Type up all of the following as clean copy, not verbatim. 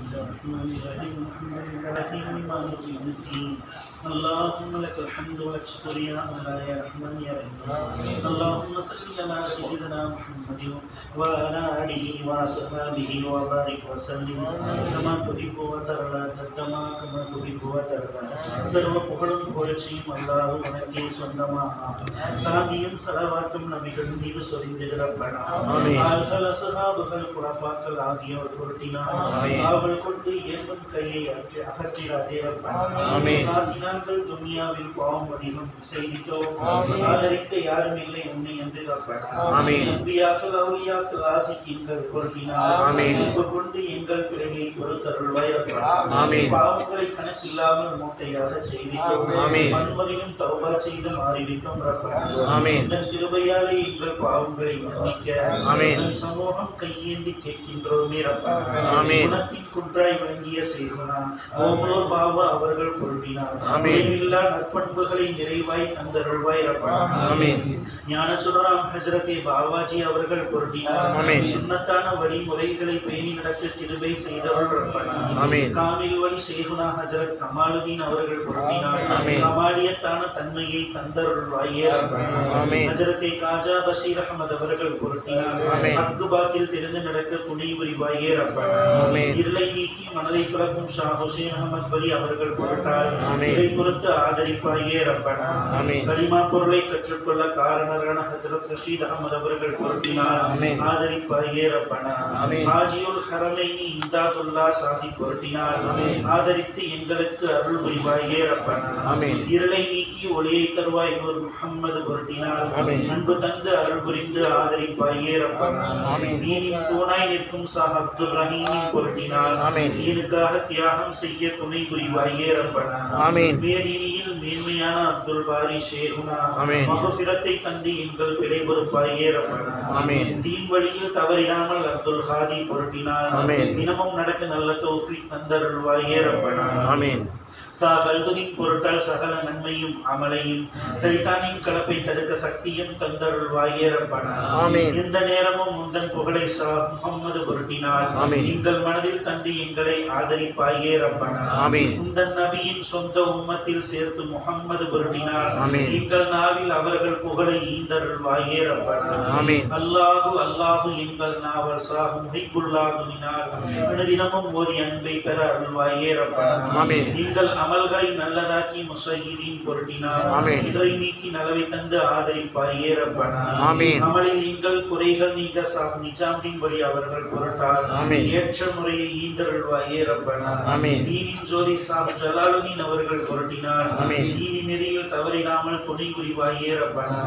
الرحمن الرحيم الحمد لله مالك يوم الدين اللهم لك الحمد ولك الشكر يا الله يا رحمن يا رحيم اللهم صل على سيدنا محمد وعلى آله وصحبه وبارك وسلم كما تحب وترضى كما تحب وترضى சர்வ புகழும் புகழ்ச்சியும் அல்லாஹ் உனக்கே சொந்தமாகும். சாந்தியும் சலவாத்தும் நபிகள் மீது சொரிந்திடப்படா. ஆல்கள் அஸ்ஹாபுகள் குலஃபாக்கள் ஆகியோர் பொருட்டினார் அவள் கொண்டு ஏற்பும் கையை அகற்றிடாதே ரப்பனா. ஆசினார்கள் துனியாவில் பாவம் அதிகம் செய்திட்டோம். ஆதரிக்க யாரும் இல்லை உன்னை என்று ரப்பனா. நபியாக்கள் அவுலியாக்கள் ஆசிக்கின்கள் பொருட்டினார் அன்பு கொண்டு எங்கள் பிழையை பொறுத்தருள்வாய் ரப்பனா. பாவங்களை கணக்கில்லாமல் மூட்டையாக செய்திட்டோம். மண்மறியும் தௌபா செய்து மாறிவிட்டோம் ரப்பனா. இதன் கிருபையாலே எங்கள் பாவங்களை மன்னிக்க சமூகம் கையேந்தி கேட்கின்றோமே ரப்பனா. குணத்தின் குன்றாய் விளங்கிய செய்வனா ஓமலோர் பாவா அவர்கள் பொருட்டினார். இல்லா நற்பண்புகளை நிறைவாய் தந்தருள்வாய் ரப்பனா. ஞானசுடராம் ஹஜ்ரத் பாபாஜி அவர்கள் பொருட்டினார். சுன்னத்தான வழிமுறைகளை பேணி நடக்க கிருபை செய்தவர்கள் ரப்பனா. காமில் வழி ஷேகுனா ஹஜ்ரத் கமாலுதீன் அவர்கள் பொருட்டினார். கமாலியத்தான தன்மையை தந்தருள்வாயே ரப்பனா. ஹஜ்ரத் காஜா பஷீர் அஹ்மத் அவர்கள் பொருட்டினார். ஹக்கு பாத்தில் தெரிந்து நடக்க துணை புரிவாயே ரப்பனா. இருளை நீக்கி மனதை பிளக்கும் ஷா ஹுசேன் அஹமத் வலி அவர்கள் பொருட்டார். இதை பொறுத்து ஆதரிப்பாயே ரப்பனா. கலிமா பொருளை கற்றுக்கொள்ள காரணரான ஹஜ்ரத் ரஷீத் அஹமத் அவர்கள் பொருட்டினார். ஆதரிப்பாயே ரப்பனா. ஹாஜியுல் ஹரமைனி இம்தாதுல்லா சாஹிப் பொருட்டினார். ஆதரித்து எங்களுக்கு அருள் புரிவாயே ரப்பனா. இருளை நீக்கி ஒளியை தருவாய் நூர் முஹம்மது பொருட்டினார். அன்பு தந்து அருள் புரிந்து ஆதரிப்பாயே ரப்பனா. நீனின் தூணாய் நிற்கும் ஷாஹ் அப்துல் ரஹீமின் பொருட்டினார். நீனுக்காக தியாகம் செய்ய துணை புரிவாயே ரப்பனா. மேதினியில் மேன்மையான அப்துல் பாரி ஷேகுனா மகஃபிரத்தை தந்து எங்கள் பிழை பொறுப்பாயே ரப்பனா. தீன் வழியில் தவறிடாமல் அப்துல் ஹாதி பொருட்டினார். தினமும் நடக்க நல்ல தௌஃபீக் தந்தருள்வாயே ரப்பனா. சாகல்துவின் பொருட்டால் சகல நன்மையும் அமலையும் சைத்தானின் கலப்பை தடுக்க சக்தியும் தந்தருள்வாயே ரப்பனா. எந்த நேரமும் முந்தன் புகழை ஷா முஹம்மது பொருட்டினார். எங்கள் மனதில் தந்து எங்களை ஆதரிப்பாயே ரப்பனா. முந்தன் நபியின் சொந்த உம்மத்தில் சேர்த்து முஹம்மது பொருட்டினார். எங்கள் நாவில் அவர்கள் புகழை ஈந்தருள்வாயே ரப்பனா. அல்லாஹு அல்லாஹு எங்கள் நாவல் சாஹு முஹிப்புல்லாஹுவினால் தினமும் ஓதி அன்பை பெற அருள்வாயே ரப்பனா. எங்கள் அமல்களை நல்லதாக்கி முஸையிதீன் பொருட்டினார். இதை நீக்கி நலவை தந்து ஆதரிப்பாயே ரப்பனா. அமலில் எங்கள் குறைகள் நீங்க சாஹ் நிஜாமுதீன் வழி அவர்கள் பொருட்டார். ஏற்ற முறையை ஈந்தருள்வாயே ரப்பனா. தீனின் ஜோதி சாஹ் ஜலாலுதீன் அவர்கள் பொருட்டினார். தீனின் நெறியில் தவறிடாமல் துணை புரிவாயே ரப்பனா.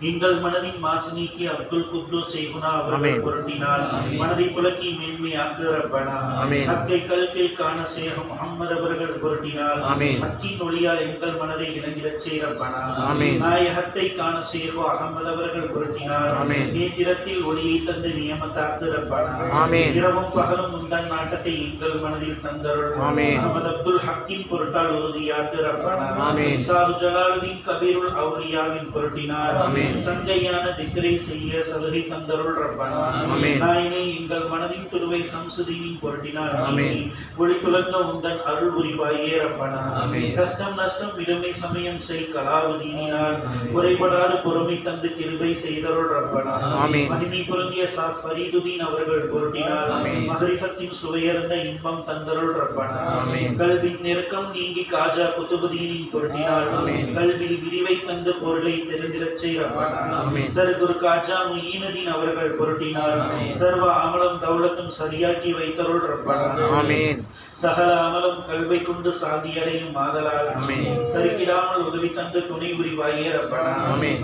எங்கள் மனதின் மாசு நீக்கி அப்துல் குத்தூஸ் ஷேகுனா அவர்கள் பொருட்டினார். மனதை புலக்கி மேன்மையாக்கு ரப்பனா. ஹக்கை கல்கில் காண ஷேக் முஹம்மது அவர்கள் பொருட்டினார். ஹக்கின் ஒளியால் எங்கள் மனதை இணங்கிடச் செய் ரப்பனா. நாயகத்தை காண ஷேக் அஹமது அவர்கள் பொருட்டினார். நேத்திரத்தில் ஒளியை தந்து நியமத்தாக்கு ரப்பனா. இரவும் பகலும் முந்தன் நாட்டத்தை எங்கள் மனதில் தந்தருள். அஹமது அப்துல் ஹக்கின் பொருட்டால் உறுதியாக்கு ரப்பனா. ஷாஹ் ஜலாலுதீன் கபீருல் அவுலியாவின் பொருட்டினார். சங்கையான திக்ரை செய்ய சலுகை தந்தருள் ரப்பனா. நாயனே எங்கள் மனதின் துருவை சம்சுதீனின் பொருட்டினார். ஒளி துலங்க உந்தன் அருள் புரிவாயே ரப்பனா. கஷ்டம் நஷ்டம் விடுமை சமயம் செய் கலாவுதீனினால் குறைபடாத பொறுமை தந்து கிருபை செய்தருள் ரப்பனா. மகிமை பொருந்திய சாத் ஃபரீதுதீன் அவர்கள் பொருட்டினார். மஹரிஃபத்தின் சுவையர்ந்த இன்பம் தந்தருள் ரப்பனா. கல்வின் நெருக்கம் நீங்கி காஜா குதுபுதீனின் பொருட்டினார். கல்வியில் விரிவை தந்து பொருளை தெரிந்திடச் செய் ரப்பனா. சர்குரு காஜா முஈனுதீன் அவர்கள் பொருட்டினார். சர்வ அமலம் தௌலத்தும் சரியாக்கி வைத்தருள் ரப்பனா. சகல அமலம் கல்வை கொண்டு சாந்தி அடையும் மாதலால் சரிக்கிடாமல் உதவி தந்து துணை புரிவாயே ரப்பனா.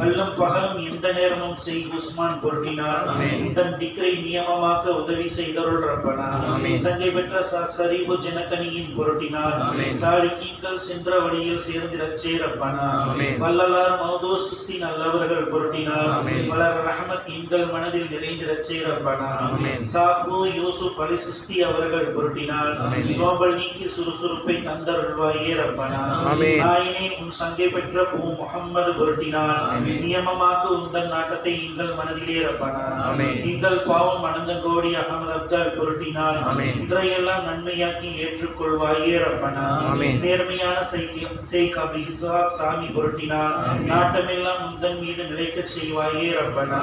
அல்லும் பகலும் எந்த நேரமும் செய் உஸ்மான் பொருட்டினார். தன் திக்ரை நியமமாக்க உதவி செய்தருள் ரப்பனா. சங்கை பெற்ற சரீபு ஜனகனியின் பொருட்டினார். சாலிக்கீன்கள் சென்ற வழியில் சேர்ந்திடச் செய் ரப்பனா. வல்லலார் மௌதூஸ் சிஸ்தி நல்லவர்கள் அவர்கள் பொருட்டினால் வளர் ரஹமத் எங்கள் மனதில் நிறைந்திடச் செய் ரப்பனா. சாஹு யூசுப் அலி சிஸ்தி அவர்கள் பொருட்டினால் சோம்பல் நீக்கி சுறுசுறுப்பை தந்தருள்வாயே ரப்பனா. நாயினே உன் சங்கை பெற்ற பூ முகம்மது பொருட்டினால் நியமமாக்கு உந்தன் நாட்டத்தை எங்கள் மனதிலே ரப்பனா. எங்கள் பாவம் அனந்தங்கோடி அகமது அப்தால் பொருட்டினால் இன்றையெல்லாம் நன்மையாக்கி ஏற்றுக்கொள்வாயே ரப்பனா. நேர்மையான ஷேக் அபி இஸ்ஹாக் சாமி பொருட்டினால் நாட்டமெல்லாம் உந்தன் மீது நிலைக்கச் செய்வாயே ரப்பனா.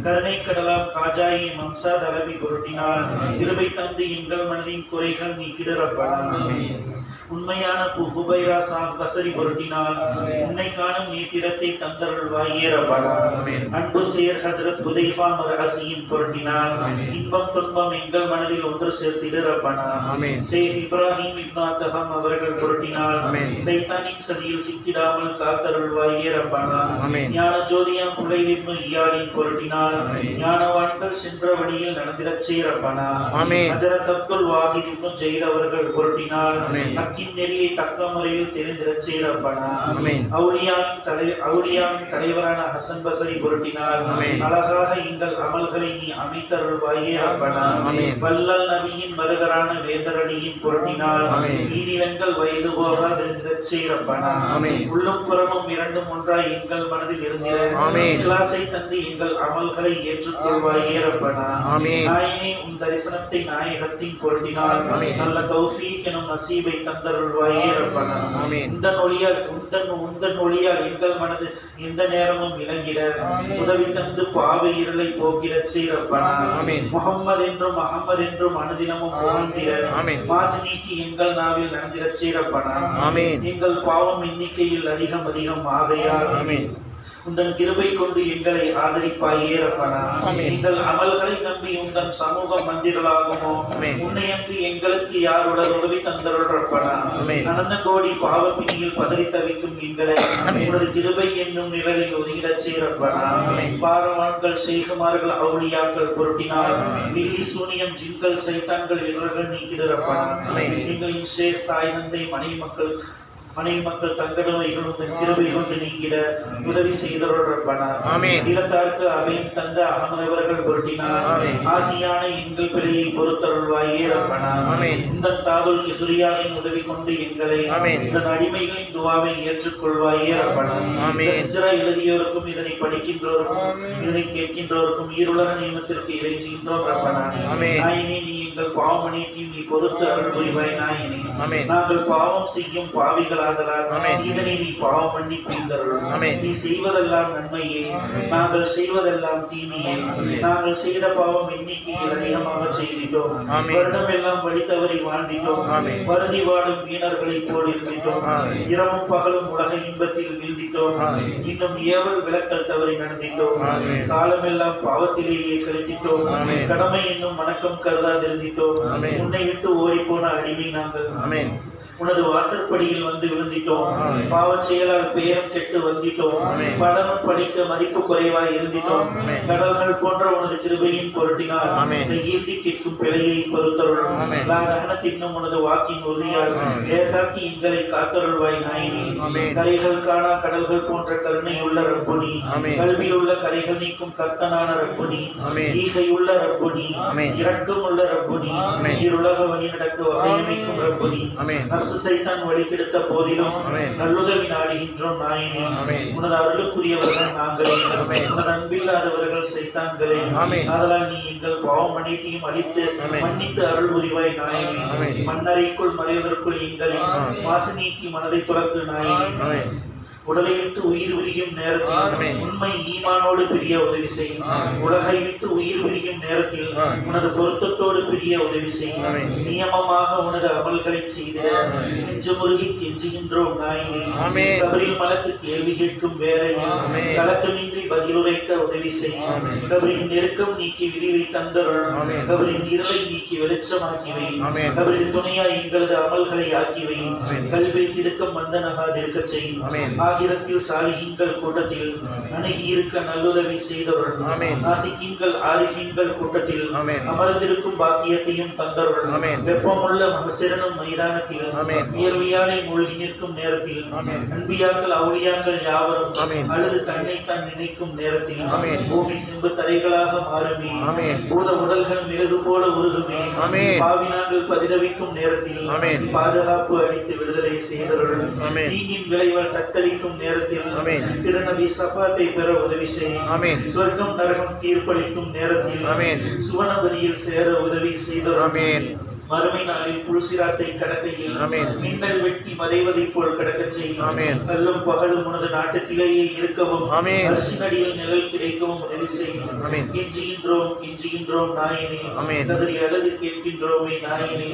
கருணை கடலாம் காஜாயி மம்சாத் அலவி பொருட்டினால் கிருபை தந்து எங்கள் மனதின் குறைகள் நீக்கிடு ரப்பனா. உண்மையான ஹுபைரா சாஹ் பசரி பொருட்டினால் உன்னை காணும் நீத்திரத்தை தந்தருள்வாயே ரப்பனா. அன்பு சேர் ஹஜ்ரத் ஹுதைஃபா மர்ஹசியின் பொருட்டினால் இன்பம் துன்பம் எங்கள் மனதில் ஒன்று சேர்த்திடு ரப்பனா. ஷேக் இப்ராஹிம் இப்னு அத்ஹம் அவர்கள் பொருட்டினால் சைத்தானின் சதியில் சிக்கிடாமல் காத்தருள்வாயே ரப்பனா. ஞான ஜோதியாம் புலைல் இப்னு இயாலின் பொருட்டினால் ஞானவான்கள் சென்ற வழியில் நடந்திடச் செய் ரப்பனா. ஹஜ்ரத் அப்துல் வாஹித் இப்னு ஜெயித் அவர்கள் பொருட்டினால் ஹக்கின் நெறியை தக்க முறையில் தெரிந்திடச் செய் ரப்பனா. அவுலியாவின் தலைவரான ஹசன் பஸரி பொருட்டினால் அழகாக எங்கள் அமல்களை நீ அமைத்தருள்வாயே ரப்பனா. வல்லல் நபியின் மருகரான வேந்தரடியின் பொருட்டினால் நீரிலங்கள் வயது போக தெரிந்திடச் செய் ரப்பனா. உள்ளும் புறமும் இரண்டும் ஒன்றாய் எங்கள் மனதில் இருந்திட இக்லாஸை தந்து எங்கள் அமல்களை ஏற்றுக்கொள்வாயே ரப்பனா. நாயனே உன் தரிசனத்தை நாயகத்தின் பொருட்டினால் நல்ல தௌஃபீக் எனும் நசீபை தந்தருள்வாயே ரப்பனா. உந்தன் ஒளியால் எங்கள் மனது எந்த நேரமும் இலங்கிட உதவி தந்து பாவை இருளை போக்கிடச் செய் ரப்பனா. முஹம்மது என்றும் அஹமது என்றும் அனுதினமும் புகழ்ந்திட மாசு நீக்கி எங்கள் நாவில் நடந்திடச் செய் ரப்பனா. எங்கள் பாவம் எண்ணிக்கையில் அதிகம் ஆகையால் உந்தன் கிருபை கொண்டு எங்களை ஆதரிப்பாயே ரப்பனா. எங்கள் அமல்களை நம்பி உந்தன் சமூகம் மந்திரலாகுமோ உன்னையன்றி எங்களுக்கு யாருடன் உதவி தந்தருள் ரப்பனா. நடந்த கோடி பாவ பிணியில் பதறி தவிக்கும் எங்களை உனது கிருபை என்னும் நிழலில் ஒதுங்கிடச் செய் ரப்பனா. பாரவான்கள் ஷேகுமார்கள் அவுலியாக்கள் பொருட்டினால் வில்லி சூனியம் ஜின்கள் சைத்தான்கள் இவர்கள் நீக்கிடு ரப்பனா. எங்களின் ஷேக் தாய் தந்தை மனை மக்கள் தங்க நோய்கள் உங்கள் கிருபை கொண்டு நீங்கிட உதவி செய்தருள் ரப்பனா. இல்லத்தாருக்கு அபயம் தந்த அகமது அவர்கள் பொருட்டினார் ஆசியான எங்கள் பிழையை பொறுத்தருள்வாயே ரப்பனா. இந்த தாதுல் கிசுரியாவின் உதவி கொண்டு எங்களை இந்த அடிமைகளின் துவாவை ஏற்றுக்கொள்வாயே ரப்பனா. ஹிஜ்ரா எழுதியோருக்கும் இதனை படிக்கின்றோருக்கும் இதனை கேட்கின்றோருக்கும் ஈருலக நியமத்திற்கு இறைஞ்சுகின்றோம் ரப்பனா. நாயனே நீ எங்கள் பாவம் அனைத்தையும் நீ பொறுத்து அருள் புரிவாய் நாயனே. நாங்கள் பாவம் செய்யும் பாவிகள் இதனை நீ பாவம் மன்னிப்பீந்தருள். நீ செய்வதெல்லாம் நன்மையே, நாங்கள் செய்வதெல்லாம் தீமையே. நாங்கள் செய்த பாவம் எண்ணிக்கையில் அதிகமாக செய்திட்டோம். வருடம் எல்லாம் வழி தவறி வாழ்ந்திட்டோம். வருந்தி வாடும் வீணர்களை போல் இருந்திட்டோம். இரவும் பகலும் உலக இன்பத்தில் வீழ்ந்திட்டோம். இன்னும் ஏவல் விளக்கல் தவறி நடந்திட்டோம். காலமெல்லாம் பாவத்திலேயே கழித்திட்டோம். கடமை என்னும் வணக்கம் கருதாதிருந்திட்டோம். உன்னை விட்டு ஓடி போன அடிமை நாங்கள். உனது வாசற்படியில் வந்து விழுந்திட்டோம். பாவச் செயலால் பெயரும் கெட்டு வந்திட்டோம். பலனும் படிக்க மதிப்பு குறைவாய் இருந்திட்டோம். கடல்கள் போன்ற உனது கிருபையின் பொருட்டினால் ஈர்த்தி கேட்கும் பிழையை பொறுத்தருள். தின்னும் உனது வாக்கின் உறுதியால் லேசாக்கி எங்களை காத்தருள்வாய் நாயினி. கரைகள் காணா கடல்கள் போன்ற கருணையுள்ள ரப்புனி. கல்வியில் உள்ள கரைகள் நீக்கும் கர்த்தனான ரப்புனி. ஈகையுள்ள ரப்புனி. இரக்கம் உள்ள ரப்புனி. இருளக வழி நடக்க வகையமைக்கும் ரப்புனி. சைத்தான் வழி கெடுத்த போதிலும் நல்லுதவி நாடுகின்றோம் நாயனே. உனது அருளுக்குரியவர்கள் நாங்களே, உனது அன்பில்லாதவர்கள் சைத்தான்களே. அதனால் நீ எங்கள் பாவம் அனைத்தையும் அழித்து மன்னித்து அருள் புரிவாய் நாயனே. மண்ணறைக்குள் மறைவதற்குள் எங்களை மாசு நீக்கி மனதை துறக்கு நாயனே. உடலை விட்டு உயிர் விரியும் நேரத்தில் உண்மை ஈமானோடு பிரிய உதவி செய்யும். உலகை விட்டு உயிர் விரியும் நேரத்தில் உனது பொருத்தத்தோடு பிரிய உதவி செய்யும். நியமமாக உனது அமல்களை செய்த நெஞ்சு முருகி கெஞ்சுகின்றோம் நாயினே. கபரில் மலக்கு கேள்வி கேட்கும் வேளையில் கலக்கமின்றி பதிலுரைக்க உதவி செய்யும். கபரின் நெருக்கம் நீக்கி விரிவை தந்தருள். கபரின் இருளை நீக்கி வெளிச்சமாக்கிவை. கபரில் துணையா எங்களது அமல்களை ஆக்கிவை. கல்வியில் திடுக்கம் வந்தனகாதிருக்க செய்யும். ஆகிரத்தில் சாலிஹீன்கள் கூட்டத்தில் அணுகி இருக்க நல்லுதவி செய்தவர்கள். நாசிகீன்கள் ஆரிஃபீன்கள் கூட்டத்தில் அமர்ந்திருக்கும் பாக்கியத்தையும் தந்தவர்கள். வெப்பமுள்ள மகசிரனும் மைதானத்தில் வியர்வையாலே மூழ்கி நிற்கும் நேரத்தில் அன்பியாக்கள் அவுளியாக்கள் யாவரும் அழுது தன்னைத்தான் நினைக்கும் நேரத்தில் பூமி சிம்பு தரைகளாக மாறுமே, பூத உடல்கள் மிளகு போல உருகுமே, பாவினாங்கள் பரிதவிக்கும் நேரத்தில் பாதுகாப்பு அளித்து விடுதலை செய்தவர்கள். தீங்கின் விளைவால் தத்தளிக்கும் நேரத்தில் திருநபி சஃபாத்தை பெற உதவி செய்யும். சொர்க்கம் நரகம் தீர்ப்பளிக்கும் நேரத்தில் சுவனபதியில் சேர உதவி செய்தவர்கள். மறுமை நாளில் புல்சிராத்தை கடக்கையில் மின்னல் வெட்டி மறைவதைப் போல் கடக்கச் செய்யும். கல்லும் பகலும் உனது நாட்டத்திலேயே இருக்கவும் அரசினடியில் நிழல் கிடைக்கவும் உதவி செய்யும். கெஞ்சுகின்றோம் நாயனே, கதறி அழுது கேட்கின்றோமே நாயனே.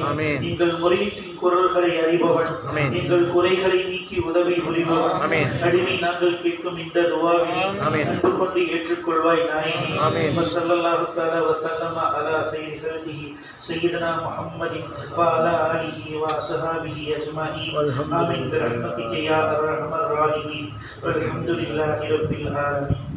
எங்கள் முறையீட்டின் குரல்களை அறிபவன், எங்கள் குறைகளை நீக்கி உதவி புரிபவன். அடிமை நாங்கள் கேட்கும் இந்த துவாவினை அன்பு கொண்டு ஏற்றுக்கொள்வாய் நாயனே. ஸல்லல்லாஹு தஆலா வஸல்லம அலா கைரி ஹல்கிஹி சய்யிதனா முஹம்மதின் وعلى آله وصحبه أجمعين آمين برحمتك يا أرحم الراحمين والحمد لله رب العالمين.